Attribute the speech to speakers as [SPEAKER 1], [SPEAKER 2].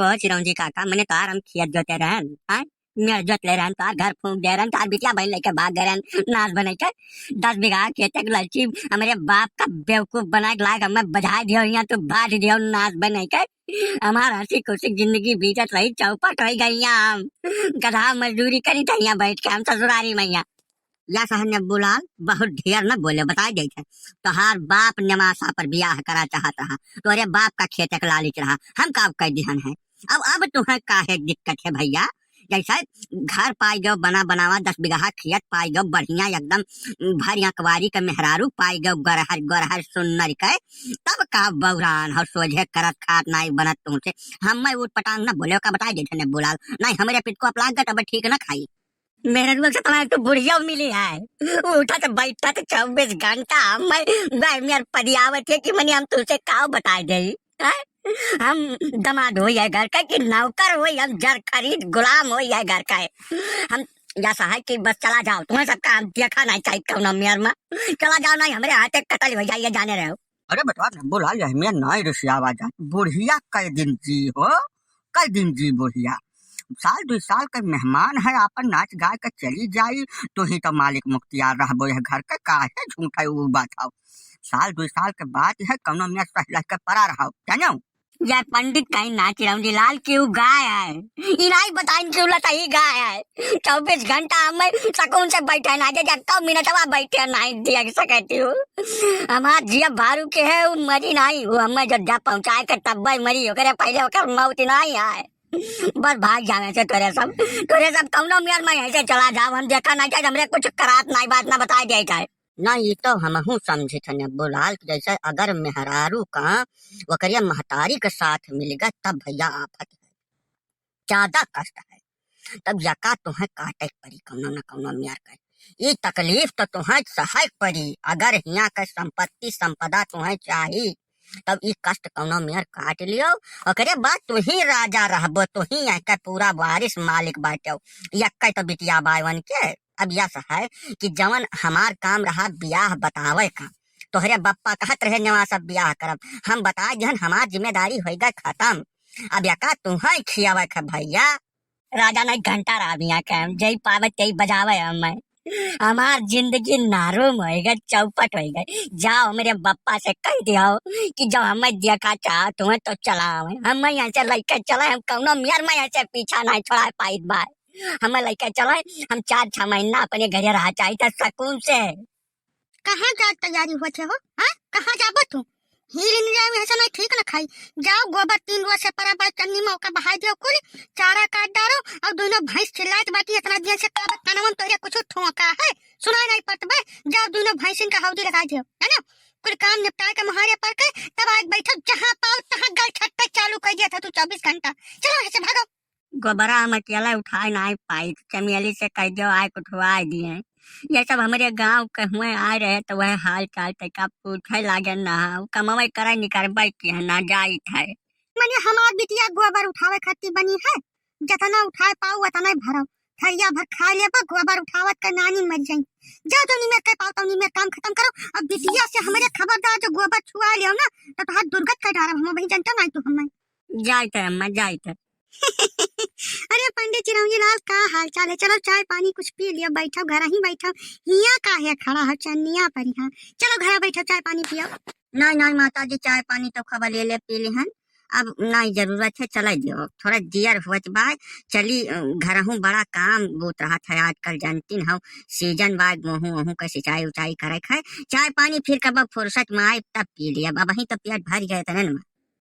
[SPEAKER 1] को चिरंजी काका मैंने तार हम खेत जोते रहन हां मेर जोत ले रहन तार घर फूंक दे रहन तार बिटिया बहन लेके भाग गए रहन नाच बने के 10 बीघा खेत के लड़की हमारे बाप का बेवकूफ बना के लायक हमें बजा दियो यहाँ तो बांट दियो नाच बने के हमारा हंसी खुशी जिंदगी बीतत रही चौपट रह गई हम गधा मजदूरी करी था यहाँ बैठ के हम ससुरारी में यहाँ या सहन ने बुलाल बहुत ढेर न बोले बता दे तोहार बाप नमासा पर ब्याह करा चाहत रहा तोरे बाप का खेत के लालिच रहा हम का कह दिहन है अब तुम्हें काहे दिक्कत है भैया जैसे घर पाई गयो बना बनावा 10 बीघा खेत पाई गयो बढ़िया एकदम भरिया कवारी के मेहरारू पाई गयो गरहर गरहर सुन्नर के तब का बौरान हो सोझे करत खात नहीं बनत तुमसे हम उठ पटांग न बोले का बता देते ने बुलाल नहीं हमारे पिट को अपलाग तब ठीक न खाई मेरे रुआ से तुम्हारे तो बुढ़िया मिली है उठा तो बैठा तो 24 घंटा मैं मेरे पदियावत है कि मैंने हम तुझसे काव बता दे हम दमाद हो या घर का कि नौकर हो हम जर खरीद गुलाम हो या घर का हम जैसा है कि बस चला जाओ तुम्हें सबका हम देखा नहीं चाहिए कौन मेयर में चला जाओ नहीं हमारे हाथ कतल हो जाइए जाने रहो
[SPEAKER 2] अरे बटवा बोला यह मैं नहीं रसिया आवाज बुढ़िया कई दिन जी हो कई दिन जी बुढ़िया साल 2 साल का मेहमान है आपन नाच गा के चली जाई तो ही तो मालिक मुख्तियार रहबो है घर के काहे झूठा वो बात हो साल 2 साल के बाद है कौनो में सहला के परा रहा जानो
[SPEAKER 1] जय पंडित कहीं नाच रही लाल क्यों गाय है इनाई बताइन क्यों लता ही गाय है 24 घंटा हमें सकून से बैठे ना जब कब मिनट बाद बैठे नहीं दिया सकती हूँ हमार जिया भारू के है वो मरी नहीं वो हमें जो जब पहुँचाए के तब मरी हो करे पहले होकर मौत नहीं आए बस भाग जाने से तोरे सब कौनो मियार में ऐसे चला जाओ हम देखा नहीं चाहिए हमरे कुछ करात नहीं बात ना बताई दे जाए
[SPEAKER 2] ना ये तो हम समझे थे बोलाल जैसे अगर मेहरारू का वकरिया महतारी के साथ मिलेगा तब भैया आफत है ज्यादा कष्ट है तब यका तुम्हें काटे पड़ी कौनो न कौनो मियार कर ये तकलीफ तो तुम्हें सहाय पड़ी अगर यहाँ का संपत्ति संपदा तुम्हें चाहिए तब ये कष्ट कौनो मेयर काट लियो ओकरे बाद तू ही राजा रहबो तू ही यहाँ पूरा वारिस मालिक बाटो यक्का तो बिटिया बावन के अब यह है कि जवन हमार काम रहा ब्याह बतावे का तोहरे बप्पा कहत रहे नवा सब ब्याह करब हम बता जहन हमार जिम्मेदारी हो गई खत्म अब यका तुम्हें खियावे का भैया
[SPEAKER 1] राजा नहीं घंटा रहा बिया के जय पावे तई बजावे हमें हमार जिंदगी नारूम हो गई चौपट हो गई जाओ मेरे बप्पा से कह दियो कि जब हमें देखा चाह तुम्हें तो चला हम यहाँ से लेके चले हम कौनो मियार में यहाँ से पीछा नहीं छोड़ा पाई बाय हमें लेके चले हम 4-6 महीना अपने घरे रहा चाहिए सकून से
[SPEAKER 3] कहाँ जा तैयारी होते हो हाँ कहाँ जाबो तू हीर जाए ऐसा नहीं ठीक ना खाई जाओ गोबर 3 रोज से परा बार चन्नी मौका बहा दियो कुल चारा काट डालो और दोनों भैंस चिल्लात बाटी इतना दिन से काबत कानवन तोरे कुछ ठोका है सुनाई नहीं पड़त बे जाओ दोनों भैंसिन का हौदी लगा दियो है ना कुल काम निपटा के मुहारे पर के तब आज बैठो जहाँ पाओ तहाँ गल छट चालू कर दिया था तू 24 घंटा चलो ऐसे भागो
[SPEAKER 1] गोबरा हम अकेला उठा नहीं पाई चमेली से कह दियो आए उठवा दिए ये सब हमारे गांव के हुए आ रहे तो वह हाल चाल तक पूछे लागे ना कमाई करे निकाल बैठी है ना जाई है
[SPEAKER 3] मैंने हमार बिटिया गोबर उठावे खाती बनी है जितना उठाए पाओ उतना ही भरो थरिया भर खा ले गोबर उठावत का नानी मर जाई जा तो नहीं कह पाओ तो नहीं काम खत्म करो अब बिटिया से हमारे खबरदार जो गोबर छुआ लियो ना तो हाथ दुर्गत कर डारब हम वही जनता नहीं तो हम
[SPEAKER 1] जाते अम्मा जाते
[SPEAKER 3] अरे पंडित चिरंजी लाल का हाल चाल है चलो चाय पानी कुछ पी लियो बैठो घर ही बैठो हिया का है खड़ा है चन्निया पर यहाँ चलो घर बैठो चाय पानी पियो
[SPEAKER 2] नहीं माता जी चाय पानी तो खबर ले पी ली हन अब नहीं जरूरत है चला दियो थोड़ा दियर हुआ बाय चली घर हूँ बड़ा काम बूत रहा था आजकल जानती हो सीजन बाद गेहूँ का सिंचाई उचाई करे खाए चाय पानी फिर कब फुर्सत में आए तब पी लिया अब वही तो पेट भर गए थे ना